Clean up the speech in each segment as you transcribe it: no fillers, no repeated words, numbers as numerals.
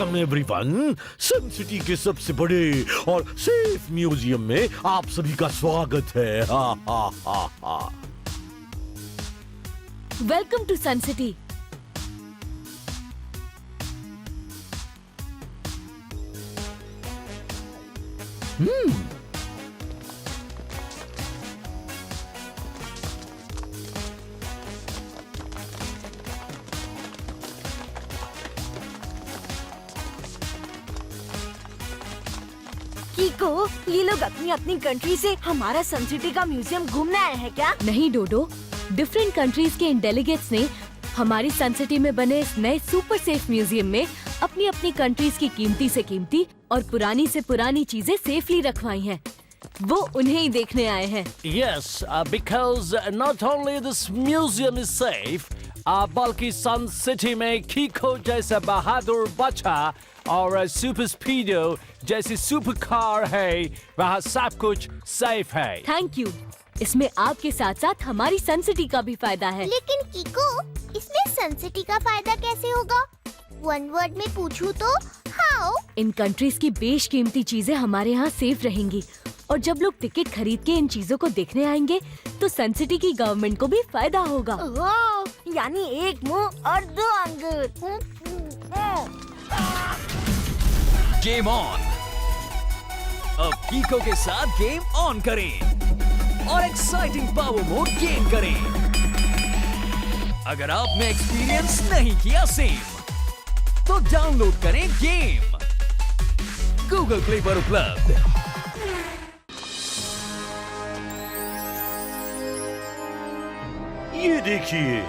Welcome everyone. सन city के सबसे बड़े और सेफ म्यूजियम में आप सभी का स्वागत है। हा हा हा हा। Welcome to Sun City. कीको, ये लोग अपनी अपनी कंट्री से हमारा सन सिटी का म्यूजियम घूमने आए हैं क्या? नहीं डोडो, डिफरेंट कंट्रीज के इन डेलीगेट्स ने हमारी सन सिटी में बने इस नए सुपर सेफ म्यूजियम में अपनी अपनी कंट्रीज की कीमती से कीमती और पुरानी से पुरानी चीजें सेफली रखवाई हैं। वो उन्हें ही देखने आए हैं। Yes, because not only this museum is safe, बल्कि सन सिटी में कीको जैसा बहादुर बच्चा और सुपर स्पीडो जैसी सुपर कार है, वहाँ सब कुछ सेफ है। Thank you. इसमें आपके साथ साथ हमारी सन सिटी का भी फायदा है। लेकिन कीको, इसमें सन सिटी का फायदा कैसे होगा? वन वर्ड में पूछूं तो हाउ? इन कंट्रीज की बेशकीमती चीजें हमारे यहाँ सेफ रहेंगी और जब लोग टिकट खरीद के इन चीजों को देखने आएंगे तो सन सिटी की गवर्नमेंट को भी फायदा होगा। ओह, यानी एक मुंह और दो अंगूर। Game on. अब कीको के साथ गेम ऑन करें और एक्साइटिंग पावर मोड गेन करें। अगर आपने एक्सपीरियंस नहीं किया सेम, तो डाउनलोड करें गेम गूगल प्ले पर उपलब्ध। ये देखिए,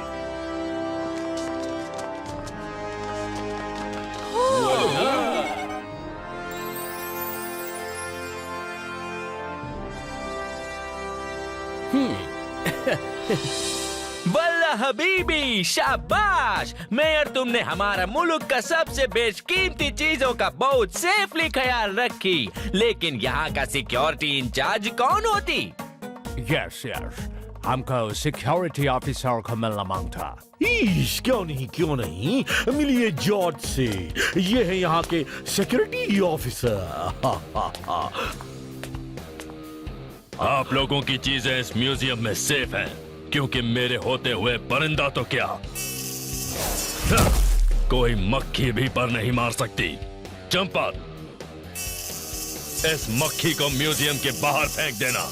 वल्ला हबीबी, शाबाश मेयर, तुमने हमारा मुल्क का सबसे बेशकीमती चीजों का बहुत सेफली ख्याल रखी। लेकिन यहाँ का सिक्योरिटी इंचार्ज कौन होती? Yes, हमको सिक्योरिटी ऑफिसर को मिलना मांगता। क्यों नहीं मिलिए जॉर्ज से। ये है यहाँ के सिक्योरिटी ऑफिसर। हा हा हा। आप लोगों की चीजें इस म्यूजियम में सेफ हैं, क्योंकि मेरे होते हुए परिंदा तो क्या, कोई मक्खी भी पर नहीं मार सकती। चंपा, इस मक्खी को म्यूजियम के बाहर फेंक देना।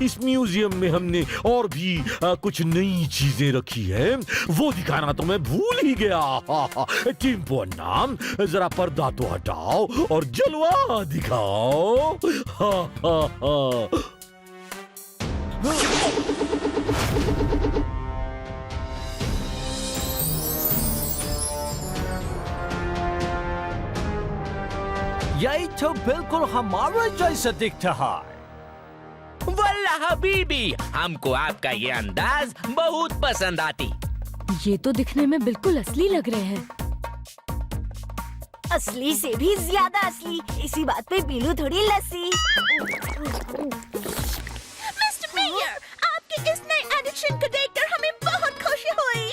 इस म्यूजियम में हमने और भी कुछ नई चीजें रखी हैं, वो दिखाना तो मैं भूल ही गया। टिम्पो नाम, जरा पर्दा तो हटाओ और जलवा दिखाओ। हा हा हा। यही तो बिल्कुल हमारे जैसा दिखता है। वल्ला हबीबी, हमको आपका ये अंदाज बहुत पसंद आती। ये तो दिखने में बिल्कुल असली लग रहे हैं। असली से भी ज्यादा असली। इसी बात पे पी लूं थोड़ी लस्सी। मिस्टर मेयर, आपके इस नए एडिशन को देखकर हमें बहुत खुशी हुई।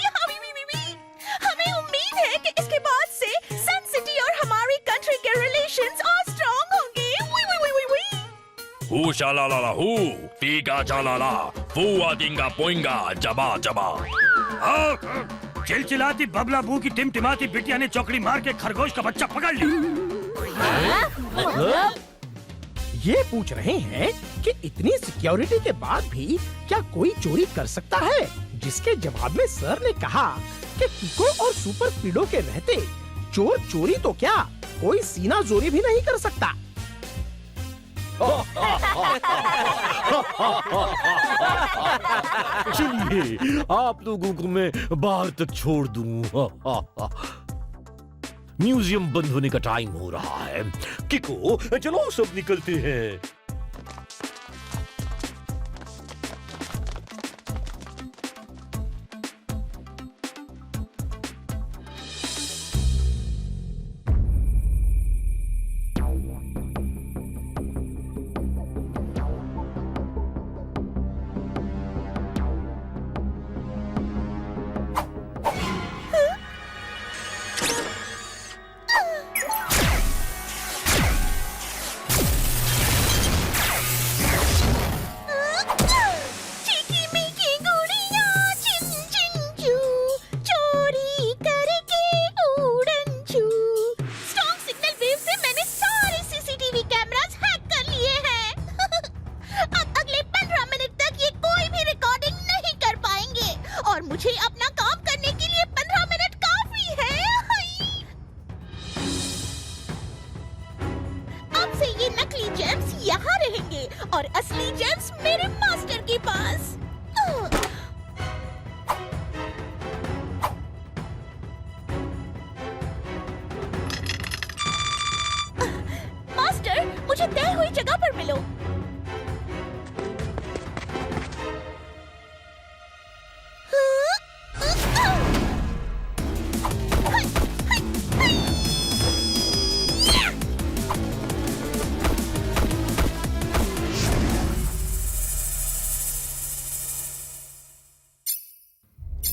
हमें उम्मीद है कि इसके बाद से सन सिटी और हमारी कंट्री के रिलेशंस और स्ट्रॉन्ग होंगे। हू शालाला हू, टीका चालाला, फूआ दिंगा पोइंगा, जबा जबा। चिलचिलाती बबला बू की टिमटिमाती बिटिया ने चौकड़ी मार के खरगोश का बच्चा पकड़ लिया। ये पूछ रहे हैं कि इतनी सिक्योरिटी के बाद भी क्या कोई चोरी कर सकता है? जिसके जवाब में सर ने कहा कि कीको और सुपर स्पीडो के रहते चोर चोरी तो क्या, कोई सीना जोरी भी नहीं कर सकता। चलिए, आप लोगों को मैं बाहर तक छोड़ दूं। म्यूजियम बंद होने का टाइम हो रहा है। किको, चलो सब निकलते हैं।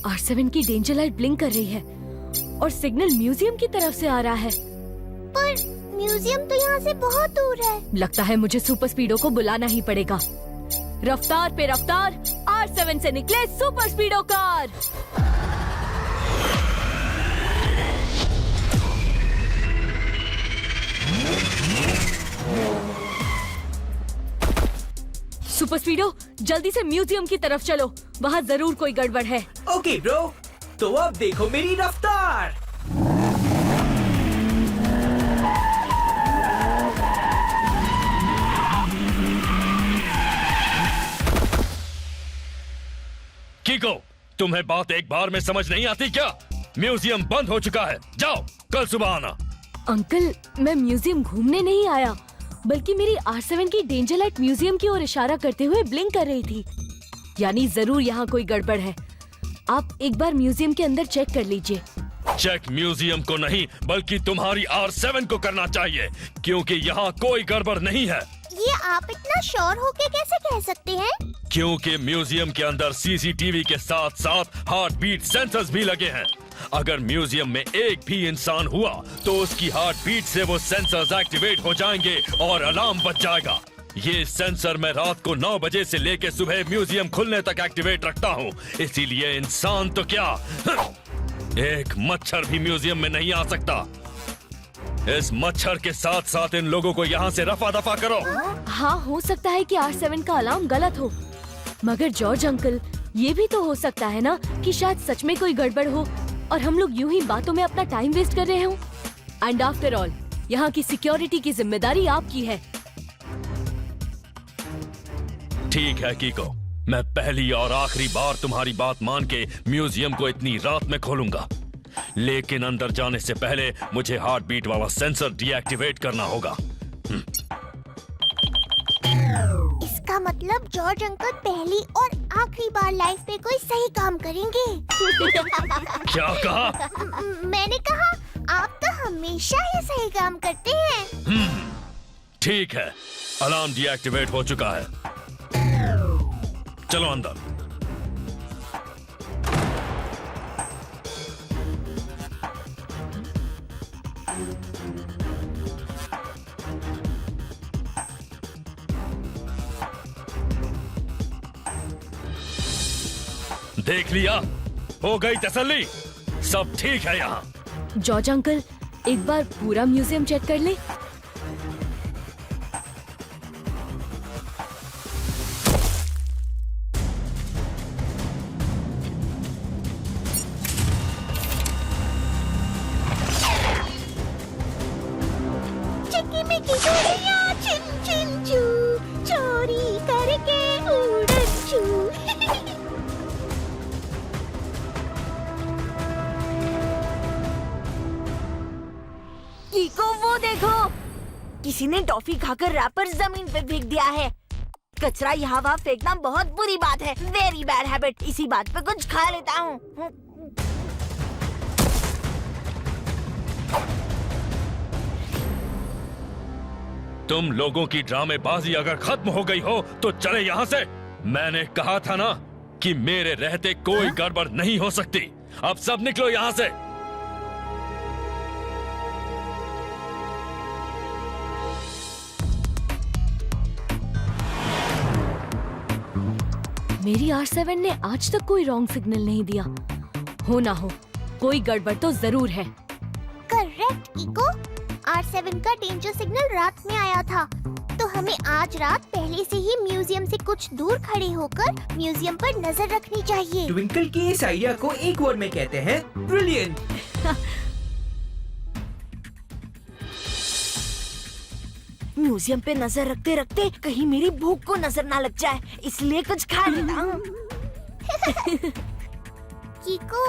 R7 की डेंजर लाइट ब्लिंक कर रही है और सिग्नल म्यूजियम की तरफ से आ रहा है। पर म्यूजियम तो यहाँ से बहुत दूर है। लगता है मुझे सुपर स्पीडो को बुलाना ही पड़ेगा। रफ्तार पे रफ्तार, R7 से निकले सुपर स्पीडो कार। सुपर स्पीडो, जल्दी से म्यूजियम की तरफ चलो, वहाँ जरूर कोई गड़बड़ है। ओके ब्रो, तो अब देखो मेरी रफ्तार। कीको, तुम्हें बात एक बार में समझ नहीं आती क्या? म्यूजियम बंद हो चुका है, जाओ कल सुबह आना। अंकल, मैं म्यूजियम घूमने नहीं आया, बल्कि मेरी R7 की डेंजर लाइट म्यूजियम की ओर इशारा करते हुए ब्लिंक कर रही थी। यानी जरूर यहाँ कोई गड़बड़ है। आप एक बार म्यूजियम के अंदर चेक कर लीजिए। चेक म्यूजियम को नहीं, बल्कि तुम्हारी R7 को करना चाहिए, क्योंकि यहाँ कोई गड़बड़ नहीं है। ये आप इतना श्योर होके कैसे कह सकते हैं? क्योंकि म्यूजियम के अंदर सीसीटीवी के साथ साथ हार्ट बीट सेंसर्स भी लगे हैं। अगर म्यूजियम में एक भी इंसान हुआ तो उसकी हार्ट बीट से वो सेंसर्स एक्टिवेट हो जाएंगे और अलार्म बज जाएगा। ये सेंसर मैं रात को 9 बजे से लेकर सुबह म्यूजियम खुलने तक एक्टिवेट रखता हूँ। इसीलिए इंसान तो क्या, एक मच्छर भी म्यूजियम में नहीं आ सकता। इस मच्छर के साथ साथ इन लोगों को यहाँ से रफा दफा करो। हाँ, हो सकता है कि R7 का अलार्म गलत हो, मगर जॉर्ज अंकल, ये भी तो हो सकता है ना कि शायद सच में कोई गड़बड़ हो और हम लोग यूं ही बातों में अपना टाइम वेस्ट कर रहे हो। एंड आफ्टर ऑल, यहाँ की सिक्योरिटी की जिम्मेदारी आपकी है। ठीक है कीको, मैं पहली और आखिरी बार तुम्हारी बात मान के म्यूजियम को इतनी रात में खोलूंगा, लेकिन अंदर जाने से पहले मुझे हार्ट बीट वाला सेंसर डीएक्टिवेट करना होगा। इसका मतलब जॉर्ज अंकल पहली और आखिरी बार लाइफ में कोई सही काम करेंगे। क्या कहा? मैंने कहा आप तो हमेशा ही सही काम करते हैं। ठीक है, अलार्म डीएक्टिवेट हो चुका है, चलो अंदर। देख लिया, हो गई तसल्ली, सब ठीक है यहाँ। जॉर्ज अंकल, एक बार पूरा म्यूजियम चेक कर ले। चिकी-मिकी चोरियां, चिन चिन चू, चोरी करके उड़न चू। कीको, वो देखो, किसी ने टॉफी खाकर रैपर जमीन पे फेंक दिया है। कचरा यहाँ वहाँ फेंकना बहुत बुरी बात है, वेरी बैड हैबिट। इसी बात पे कुछ खा लेता हूँ। तुम लोगों की ड्रामेबाजी अगर खत्म हो गई हो तो चले यहाँ से। मैंने कहा था ना कि मेरे रहते कोई गड़बड़ नहीं हो सकती। अब सब निकलो यहाँ से। मेरी R7 ने आज तक कोई रॉन्ग सिग्नल नहीं दिया। हो ना हो, कोई गड़बड़ तो जरूर है। करेक्ट कीको, R7 का डेंजर सिग्नल रात में आया था, तो हमें आज रात पहले से ही म्यूजियम से कुछ दूर खड़े होकर म्यूजियम पर नजर रखनी चाहिए। ट्विंकल के इस आइडिया को एक वर्ड में कहते हैं ब्रिलियंट। म्यूजियम पे नजर रखते रखते कहीं मेरी भूख को नजर ना लग जाए, इसलिए कुछ खा लेता हूँ। कीको,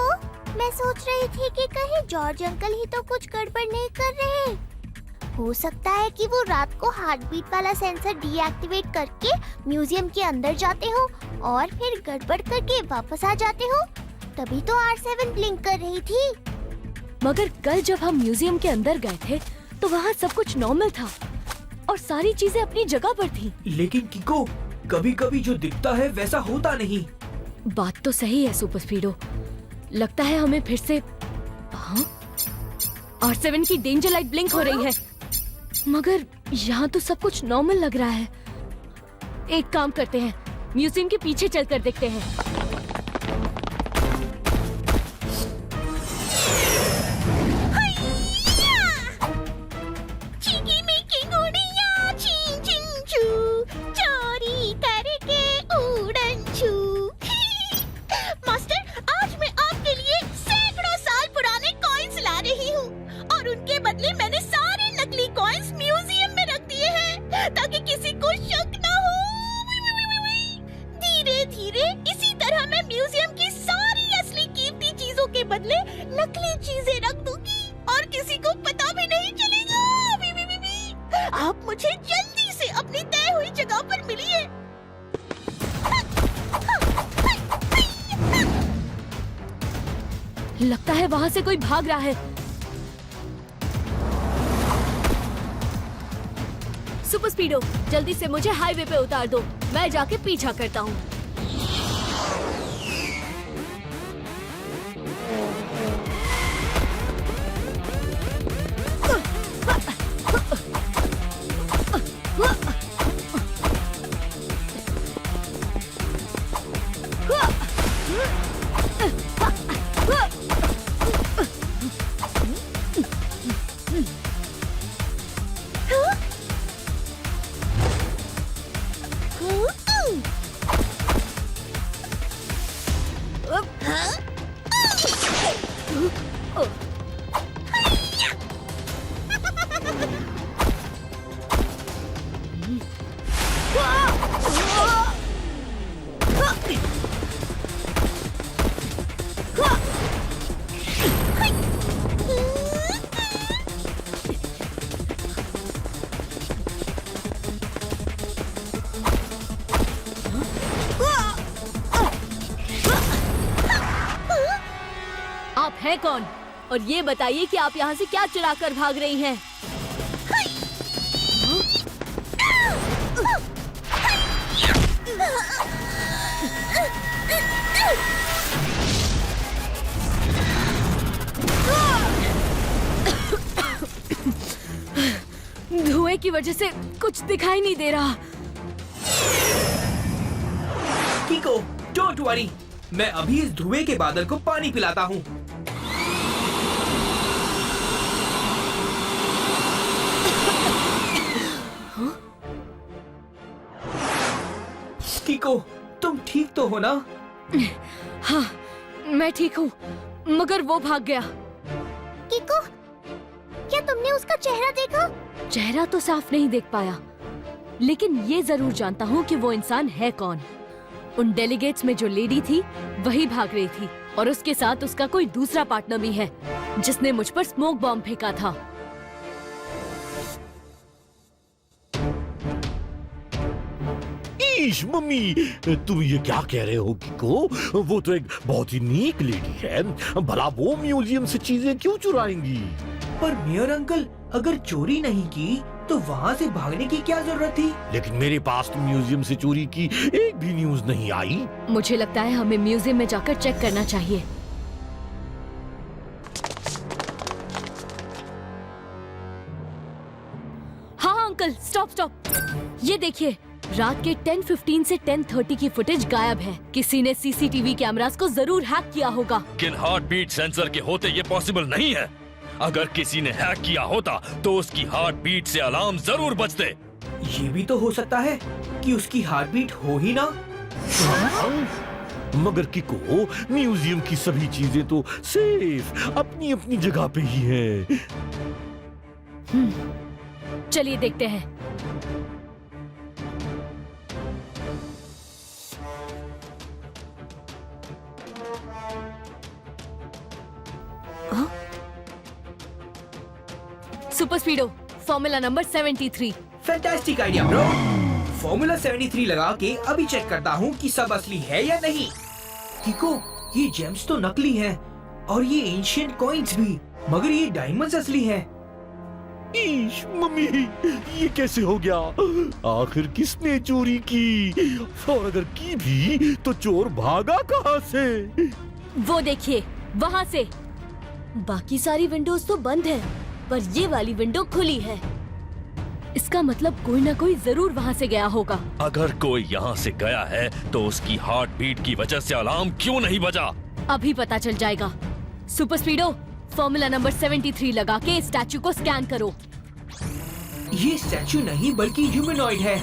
मैं सोच रही थी कि कहीं जॉर्ज अंकल ही तो कुछ गड़बड़ नहीं कर रहे। हो सकता है कि वो रात को हार्ट बीट वाला सेंसर डीएक्टिवेट करके म्यूजियम के अंदर जाते हो और फिर गड़बड़ करके वापस आ जाते हो, तभी तो R7 ब्लिंक कर रही थी। मगर कल जब हम म्यूजियम के अंदर गए थे तो वहाँ सब कुछ नॉर्मल था और सारी चीजें अपनी जगह पर थी। लेकिन कीको, कभी कभी जो दिखता है वैसा होता नहीं। बात तो सही है सुपर स्पीडो, लगता है हमें फिर से हाँ? R7 की डेंजर लाइट ब्लिंक हो रही है, मगर यहाँ तो सब कुछ नॉर्मल लग रहा है। एक काम करते हैं, म्यूजियम के पीछे चलकर देखते हैं। चीकी मिकी गुड़िया चीं चिं चू, चोरी करके उड़न छू। मास्टर, आज मैं आपके लिए सैकड़ों साल पुराने कॉइन्स ला रही हूँ और उनके बदले मैंने सारे नकली कॉइन्स म्यूजियम में रख दिए हैं ताकि किसी को शक न हो। धीरे धीरे इसी तरह मैं म्यूजियम की सारी असली कीमती चीजों के बदले नकली चीजें रख दूंगी और किसी को पता भी नहीं चलेगा। आप मुझे जल्दी से अपनी तय हुई जगह पर मिलिए। लगता है वहाँ से कोई भाग रहा है। सुपर स्पीडो, जल्दी से मुझे हाईवे पे उतार दो, मैं जाके पीछा करता हूँ। आप हैं कौन? और ये बताइए कि आप यहाँ से क्या चुरा कर भाग रही हैं? धुएं की वजह से कुछ दिखाई नहीं दे रहा। कीको, डोंट वरी, मैं अभी इस धुएं के बादल को पानी पिलाता हूँ। कीको, तुम ठीक तो हो ना? हाँ, मैं ठीक हूँ, मगर वो भाग गया। कीको, क्या तुमने उसका चेहरा देखा? चेहरा तो साफ नहीं देख पाया, लेकिन ये जरूर जानता हूँ कि वो इंसान है कौन। उन डेलीगेट्स में जो लेडी थी वही भाग रही थी और उसके साथ उसका कोई दूसरा पार्टनर भी है जिसने मुझ पर स्मोक बॉम्ब फेंका था। ईश मम्मी, तुम ये क्या कह रहे हो किको? वो तो एक बहुत ही नीक लेडी है, भला वो म्यूजियम से चीजें क्यों चुराएंगी? पर मेयर अंकल, अगर चोरी नहीं की तो वहाँ से भागने की क्या जरूरत थी? लेकिन मेरे पास तो म्यूजियम से चोरी की एक भी न्यूज नहीं आई। मुझे लगता है हमें म्यूजियम में जाकर चेक करना चाहिए। हाँ अंकल, स्टॉप स्टॉप। ये देखिए, रात के 10:15 से 10:30 की फुटेज गायब है। किसी ने सीसीटीवी कैमरास को जरूर हैक किया होगा। लेकिन हार्ट बीट सेंसर के होते ये पॉसिबल नहीं है। अगर किसी ने हैक किया होता तो उसकी हार्ट बीट से अलार्म जरूर बजते। ये भी तो हो सकता है कि उसकी हार्ट बीट हो ही ना। मगर किको, म्यूजियम की सभी चीजें तो सेफ अपनी अपनी जगह पे ही हैं। चलिए देखते हैं। Super speedo, formula number 73। Fantastic idea bro. Formula 73 लगा के अभी चेक करता हूँ कि सब असली है या नहीं। कीको, ये जेम्स तो नकली हैं और ये एंशिएंट कॉइन्स भी, मगर ये डायमंड्स असली हैं। ईश मम्मी, ये कैसे हो गया? आखिर किसने चोरी की? और अगर की भी तो चोर भागा कहाँ से? वो देखिए, वहाँ से। बाकी सारी विंडोज तो बंद है, पर ये वाली विंडो खुली है। इसका मतलब कोई ना कोई जरूर वहाँ से गया होगा। अगर कोई यहाँ से गया है तो उसकी हार्ट बीट की वजह से अलार्म क्यों नहीं बजा? अभी पता चल जाएगा। सुपर स्पीडो, फॉर्मूला नंबर 73 लगा के स्टैचू को स्कैन करो। ये स्टैचू नहीं बल्कि ह्यूमनॉइड है,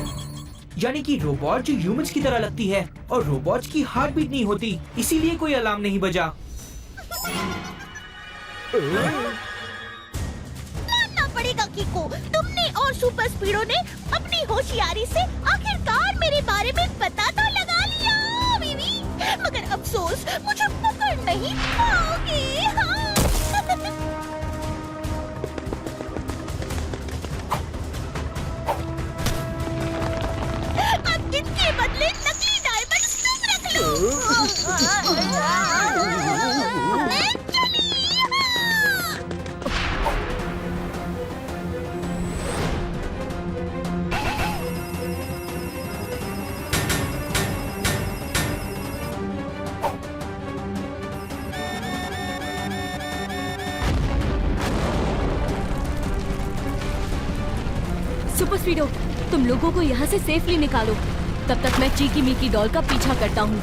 यानी कि रोबोट जो ह्यूमंस की तरह लगती है, और रोबोट्स की हार्ट बीट नहीं होती, इसीलिए कोई अलार्म नहीं बजा। मानना पड़ेगा किको, तुमने और सुपर स्पीडो ने अपनी होशियारी से आखिरकार मेरे बारे में पता तो लगा लिया बीवी, मगर अफसोस मुझे पकड़ नहीं पाओगे। हाँ। अब इनके बदले नकली डायमंड्स तुम रख लो। मैं चली। सुपर स्पीडो, तुम लोगों को यहाँ से सेफली निकालो। तब तक मैं चीकी मीकी डॉल का पीछा करता हूँ।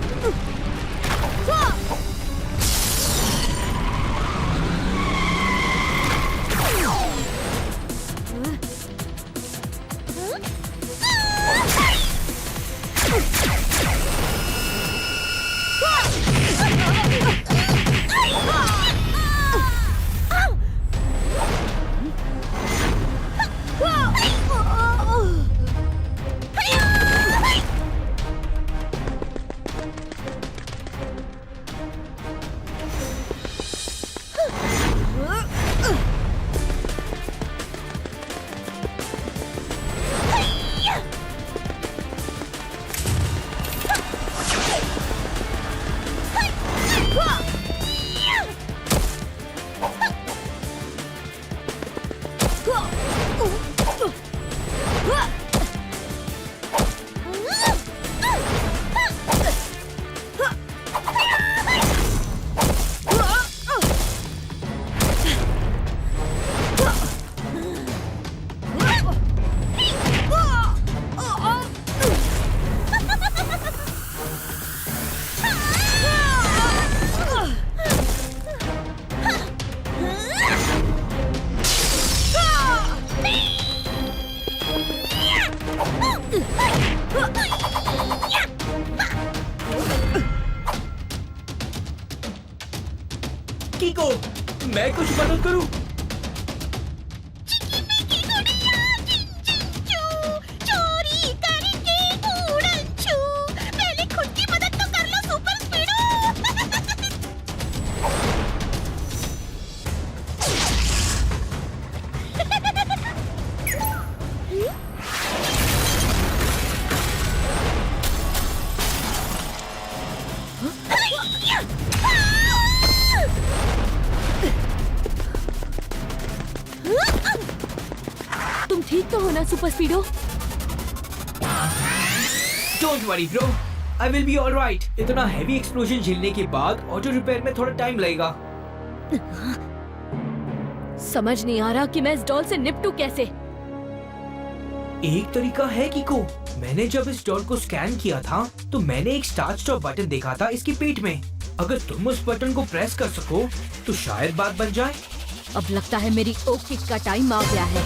किको, मैं कुछ मदद करूं? चोरी करके उड़नछू, पहले खुद की मदद तो कर लो सुपर स्पीडो। तुम ठीक तो हो ना super Speedo? Don't worry bro, I will be alright. इतना हैवी एक्सप्लोजन झेलने के बाद ऑटो रिपेयर में थोड़ा टाइम लगेगा। समझ नहीं आ रहा कि मैं इस डॉल से निपटूं कैसे। एक तरीका है किको, मैंने जब इस डॉल को स्कैन किया था तो मैंने एक स्टार्ट स्टॉप बटन देखा था इसके पेट में। अगर तुम उस बटन को प्रेस कर सको तो शायद बात बन जाए। अब लगता है मेरी ओक किक का टाइम आ गया है।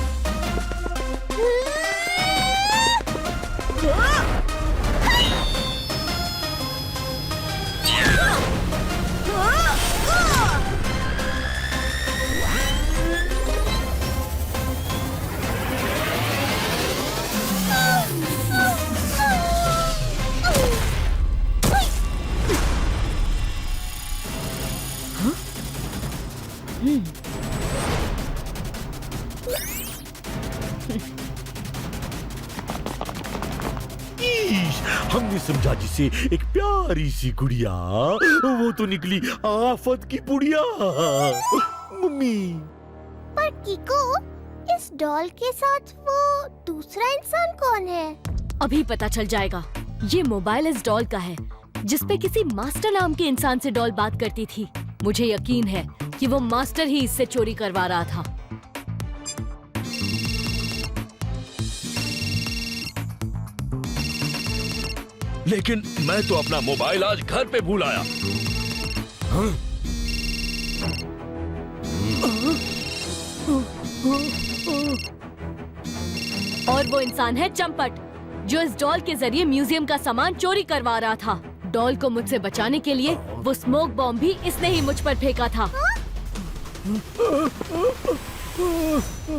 हमने समझा जिसे एक प्यारी सी गुड़िया, वो तो निकली आफत की पुड़िया। मम्मी, पर किको, इस डॉल के साथ वो दूसरा इंसान कौन है? अभी पता चल जाएगा। ये मोबाइल इस डॉल का है, जिसपे किसी मास्टर नाम के इंसान से डॉल बात करती थी। मुझे यकीन है कि वो मास्टर ही इससे चोरी करवा रहा था। लेकिन मैं तो अपना मोबाइल आज घर पे भूल आया। और वो इंसान है चंपट, जो इस डॉल के जरिए म्यूजियम का सामान चोरी करवा रहा था। डॉल को मुझसे बचाने के लिए वो स्मोक बॉम्ब भी इसने ही मुझ पर फेंका था।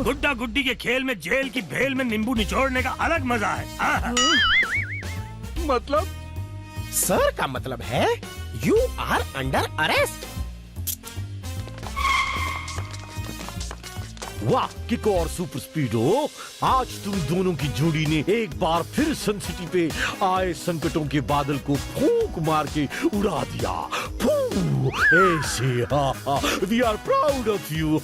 गुड्डा गुड्डी के खेल में जेल की भेल में नींबू निचोड़ने का अलग मजा है। मतलब सर का मतलब है यू आर अंडर अरेस्ट। वाह किको और सुपर स्पीडो, आज तुम दोनों की जोड़ी ने एक बार फिर सन सिटी पे आए संकटों के बादल को फूंक मार के उड़ा दिया। ऐसे we are proud of you.